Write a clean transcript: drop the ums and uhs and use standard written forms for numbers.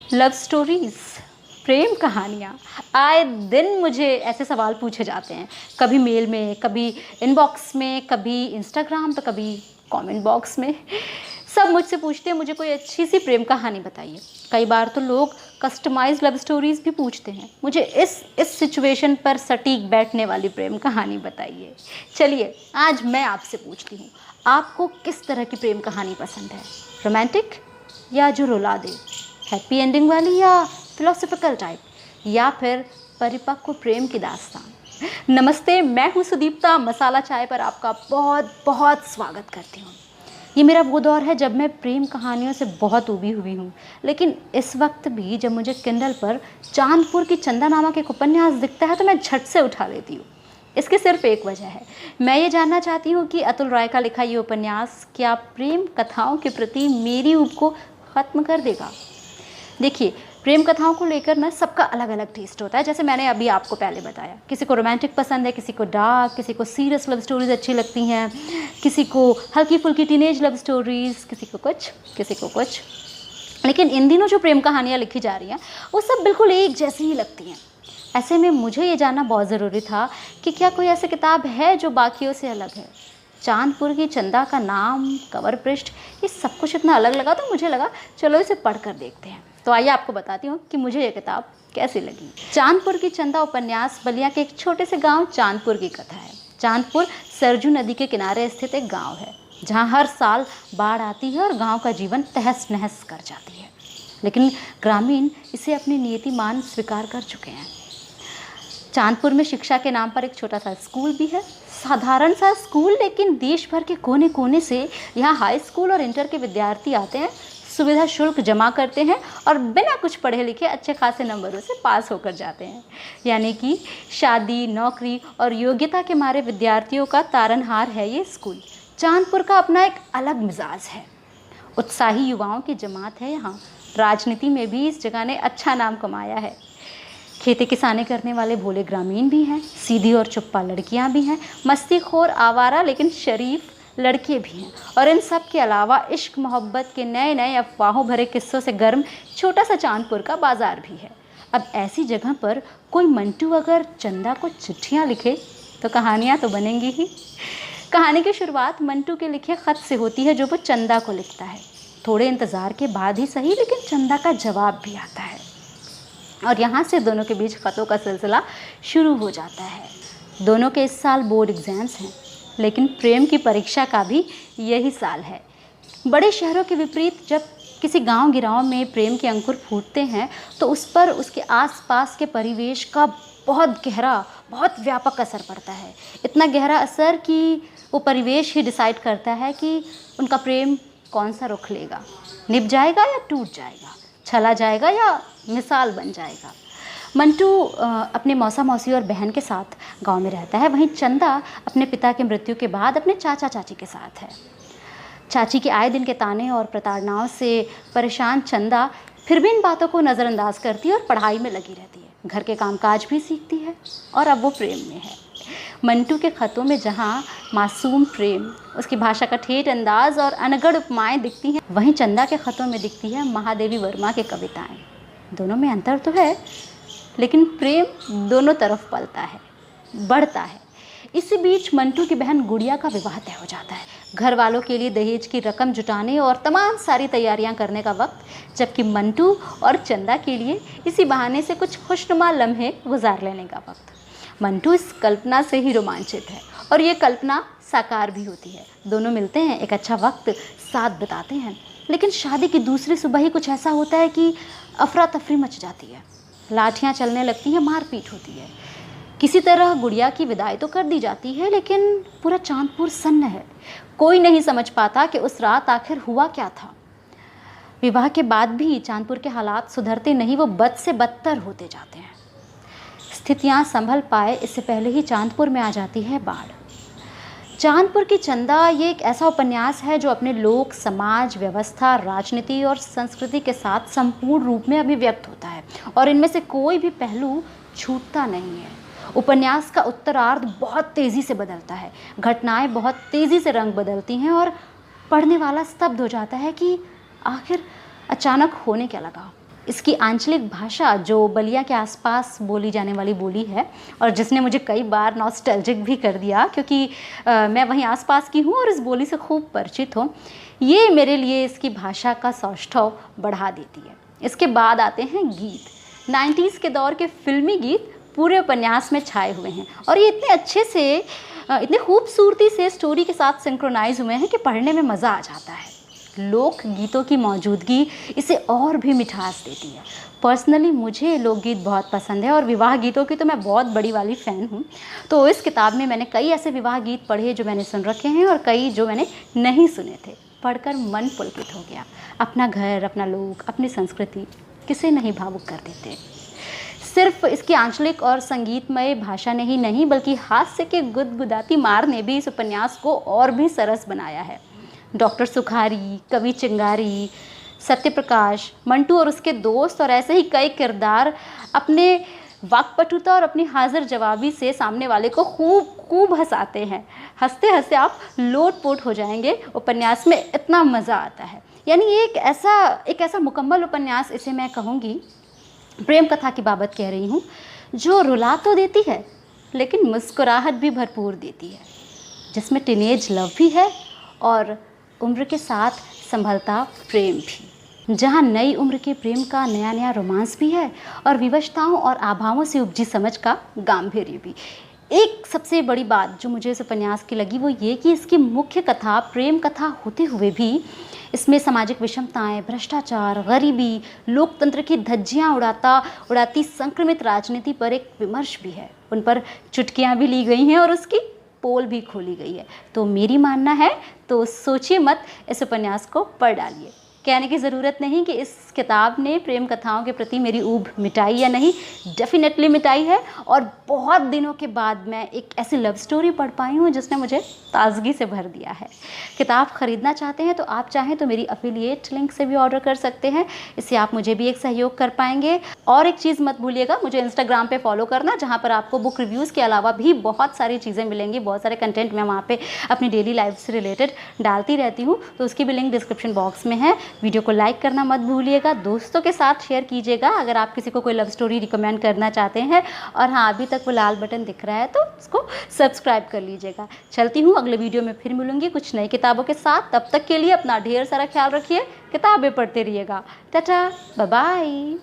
Love stories, प्रेम कहानियाँ, आए दिन मुझे ऐसे सवाल पूछे जाते हैं। कभी मेल में, कभी इनबॉक्स में, कभी इंस्टाग्राम तो कभी कमेंट बॉक्स में। सब मुझसे पूछते हैं मुझे कोई अच्छी सी प्रेम कहानी बताइए। कई बार तो लोग कस्टमाइज लव स्टोरीज भी पूछते हैं, मुझे इस सिचुएशन पर सटीक बैठने वाली प्रेम कहानी बताइए। चलिए आज मैं आपसे पूछती हूँ, आपको किस तरह की प्रेम कहानी पसंद है? रोमांटिक या जो रुला दे, हैप्पी एंडिंग वाली या फिलोसफिकल टाइप, या फिर परिपक्व प्रेम की दास्तान? नमस्ते, मैं हूँ सुदीप्ता, मसाला चाय पर आपका बहुत बहुत स्वागत करती हूँ। ये मेरा वो दौर है जब मैं प्रेम कहानियों से बहुत उबी हुई हूँ, लेकिन इस वक्त भी जब मुझे किंडल पर चांदपुर की चंदा नामक एक उपन्यास दिखता है तो मैं झट से उठा लेती हूँ। इसकी सिर्फ एक वजह है, मैं ये जानना चाहती हूँ कि अतुल राय का लिखा ये उपन्यास क्या प्रेम कथाओं के प्रति मेरी ऊब को ख़त्म कर देगा। देखिए, प्रेम कथाओं को लेकर ना सबका अलग अलग टेस्ट होता है। जैसे मैंने अभी आपको पहले बताया, किसी को रोमांटिक पसंद है, किसी को डार्क, किसी को सीरियस लव स्टोरीज अच्छी लगती हैं, किसी को हल्की फुल्की टीनेज लव स्टोरीज, किसी को कुछ। लेकिन इन दिनों जो प्रेम कहानियाँ लिखी जा रही हैं वो सब बिल्कुल एक जैसी ही लगती हैं। ऐसे में मुझे ये जानना बहुत ज़रूरी था कि क्या कोई ऐसी किताब है जो बाकियों से अलग है। चांदपुर की चंदा का नाम, कवर पृष्ठ, ये सब कुछ इतना अलग लगा तो मुझे लगा चलो इसे पढ़ कर देखते हैं। तो आइए आपको बताती हूँ कि मुझे ये किताब कैसी लगी। चांदपुर की चंदा उपन्यास बलिया के एक छोटे से गांव चांदपुर की कथा है। चांदपुर सरजू नदी के किनारे स्थित एक गांव है जहां हर साल बाढ़ आती है और गांव का जीवन तहस नहस कर जाती है, लेकिन ग्रामीण इसे अपनी नियति मान स्वीकार कर चुके हैं। चांदपुर में शिक्षा के नाम पर एक छोटा सा स्कूल भी है, साधारण सा स्कूल, लेकिन देश भर के कोने कोने से यहाँ हाई स्कूल और इंटर के विद्यार्थी आते हैं, सुविधा शुल्क जमा करते हैं और बिना कुछ पढ़े लिखे अच्छे खासे नंबरों से पास होकर जाते हैं। यानी कि शादी, नौकरी और योग्यता के मारे विद्यार्थियों का तारनहार है ये स्कूल। चांदपुर का अपना एक अलग मिजाज है, उत्साही युवाओं की जमात है यहाँ। राजनीति में भी इस जगह ने अच्छा नाम कमाया है। खेती किसानी करने वाले भोले ग्रामीण भी हैं, सीधी और चुप्पा लड़कियां भी हैं, मस्तीखोर आवारा लेकिन शरीफ लड़के भी हैं, और इन सब के अलावा इश्क मोहब्बत के नए नए अफवाहों भरे किस्सों से गर्म छोटा सा चांदपुर का बाजार भी है। अब ऐसी जगह पर कोई मंटू अगर चंदा को चिट्ठियाँ लिखे तो कहानियाँ तो बनेंगी ही। कहानी की शुरुआत मंटू के लिखे ख़त से होती है जो वो चंदा को लिखता है। थोड़े इंतज़ार के बाद ही सही, लेकिन चंदा का जवाब भी आता है और यहाँ से दोनों के बीच ख़तों का सिलसिला शुरू हो जाता है। दोनों के इस साल बोर्ड एग्ज़ाम्स हैं, लेकिन प्रेम की परीक्षा का भी यही साल है। बड़े शहरों के विपरीत जब किसी गांव गिराव में प्रेम के अंकुर फूटते हैं तो उस पर उसके आसपास के परिवेश का बहुत गहरा, बहुत व्यापक असर पड़ता है। इतना गहरा असर कि वो परिवेश ही डिसाइड करता है कि उनका प्रेम कौन सा रुख लेगा, निभ जाएगा या टूट जाएगा, छला जाएगा या मिसाल बन जाएगा। मंटू अपने मौसा मौसी और बहन के साथ गांव में रहता है, वहीं चंदा अपने पिता की मृत्यु के बाद अपने चाचा चाची के साथ है। चाची के आए दिन के ताने और प्रताड़नाओं से परेशान चंदा फिर भी इन बातों को नज़रअंदाज करती है और पढ़ाई में लगी रहती है, घर के कामकाज भी सीखती है और अब वो प्रेम में है। मंटू के ख़तों में जहाँ मासूम प्रेम, उसकी भाषा का ठेठ अंदाज और अनगढ़ उपमाएँ दिखती हैं, वहीं चंदा के ख़तों में दिखती है महादेवी वर्मा की कविताएँ। दोनों में अंतर तो है, लेकिन प्रेम दोनों तरफ पलता है, बढ़ता है। इसी बीच मंटू की बहन गुड़िया का विवाह तय हो जाता है। घर वालों के लिए दहेज की रकम जुटाने और तमाम सारी तैयारियां करने का वक्त, जबकि मंटू और चंदा के लिए इसी बहाने से कुछ खुशनुमा लम्हे गुजार लेने का वक्त। मंटू इस कल्पना से ही रोमांचित है और ये कल्पना साकार भी होती है। दोनों मिलते हैं, एक अच्छा वक्त साथ बिताते हैं, लेकिन शादी की दूसरी सुबह ही कुछ ऐसा होता है कि अफरा तफरी मच जाती है, लाठियाँ चलने लगती हैं, मारपीट होती है। किसी तरह गुड़िया की विदाई तो कर दी जाती है, लेकिन पूरा चांदपुर सन्न है। कोई नहीं समझ पाता कि उस रात आखिर हुआ क्या था। विवाह के बाद भी चांदपुर के हालात सुधरते नहीं, वो बद से बदतर होते जाते हैं। स्थितियाँ संभल पाए इससे पहले ही चांदपुर में आ जाती है बाढ़। चांदपुर की चंदा ये एक ऐसा उपन्यास है जो अपने लोक, समाज, व्यवस्था, राजनीति और संस्कृति के साथ संपूर्ण रूप में अभिव्यक्त होता है और इनमें से कोई भी पहलू छूटता नहीं है। उपन्यास का उत्तरार्ध बहुत तेज़ी से बदलता है, घटनाएं बहुत तेज़ी से रंग बदलती हैं और पढ़ने वाला स्तब्ध हो जाता है कि आखिर अचानक होने क्या लगा। इसकी आंचलिक भाषा जो बलिया के आसपास बोली जाने वाली बोली है और जिसने मुझे कई बार नॉस्टैल्जिक भी कर दिया, क्योंकि मैं वहीं आसपास की हूँ और इस बोली से खूब परिचित हूँ, ये मेरे लिए इसकी भाषा का सौष्ठव बढ़ा देती है। इसके बाद आते हैं गीत। 90s के दौर के फिल्मी गीत पूरे उपन्यास में छाए हुए हैं और ये इतने अच्छे से, इतने खूबसूरती से स्टोरी के साथ सिंक्रोनाइज हुए हैं कि पढ़ने में मज़ा आ जाता है। लोक गीतों की मौजूदगी इसे और भी मिठास देती है। पर्सनली मुझे लोकगीत बहुत पसंद है और विवाह गीतों की तो मैं बहुत बड़ी वाली फ़ैन हूँ। तो इस किताब में मैंने कई ऐसे विवाह गीत पढ़े जो मैंने सुन रखे हैं और कई जो मैंने नहीं सुने थे। पढ़कर मन पुलकित हो गया। अपना घर, अपना लोग, अपनी संस्कृति किसे नहीं भावुक कर देते। सिर्फ इसकी आंचलिक और संगीतमय भाषा ने ही नहीं बल्कि हास्य के गुदगुदाती मार ने भी इस उपन्यास को और भी सरस बनाया है। डॉक्टर सुखारी, कवि चिंगारी, सत्यप्रकाश, मंटू और उसके दोस्त और ऐसे ही कई किरदार अपने वाक्पटुता और अपनी हाजिर जवाबी से सामने वाले को खूब हंसाते हैं। हंसते हंसते आप लोट-पोट हो जाएंगे। उपन्यास में इतना मज़ा आता है। यानी एक ऐसा मुकम्मल उपन्यास इसे मैं कहूँगी, प्रेम कथा की बाबत कह रही हूँ, जो रुला तो देती है लेकिन मुस्कुराहट भी भरपूर देती है, जिसमें टीनेज लव भी है और उम्र के साथ संभलता प्रेम भी, जहाँ नई उम्र के प्रेम का नया नया रोमांस भी है और विवशताओं और आभावों से उपजी समझ का गांभीर्य भी। एक सबसे बड़ी बात जो मुझे इस उपन्यास की लगी वो ये कि इसकी मुख्य कथा प्रेम कथा होते हुए भी इसमें सामाजिक विषमताएं, भ्रष्टाचार, गरीबी, लोकतंत्र की धज्जियां उड़ाती संक्रमित राजनीति पर एक विमर्श भी है। उन पर चुटकियां भी ली गई हैं और उसकी पोल भी खोली गई है। तो मेरी मानना है तो सोचिए मत, इस उपन्यास को पढ़ डालिए। कहने की ज़रूरत नहीं कि इस किताब ने प्रेम कथाओं के प्रति मेरी ऊब मिटाई या नहीं, डेफिनेटली मिटाई है। और बहुत दिनों के बाद मैं एक ऐसी लव स्टोरी पढ़ पाई हूँ जिसने मुझे ताजगी से भर दिया है। किताब ख़रीदना चाहते हैं तो आप चाहें तो मेरी अफिलिएट लिंक से भी ऑर्डर कर सकते हैं। इससे आप मुझे भी एक सहयोग कर पाएंगे। और एक चीज़ मत भूलिएगा, मुझे इंस्टाग्राम पे फॉलो करना, जहाँ पर आपको बुक रिव्यूज़ के अलावा भी बहुत सारी चीज़ें मिलेंगी। बहुत सारे कंटेंट मैं वहाँ पे अपनी डेली लाइफ से रिलेटेड डालती रहती हूँ, तो उसकी भी लिंक डिस्क्रिप्शन बॉक्स में है। वीडियो को लाइक करना मत भूलिएगा, दोस्तों के साथ शेयर कीजिएगा अगर आप किसी को कोई लव स्टोरी रिकमेंड करना चाहते हैं। और हाँ, अभी तक वो लाल बटन दिख रहा है तो उसको सब्सक्राइब कर लीजिएगा। चलती हूँ, अगले वीडियो में फिर मिलूंगी कुछ नई किताबों के साथ। तब तक के लिए अपना ढेर सारा ख्याल रखिए, किताबें पढ़ते रहिएगा। Tata, bye bye.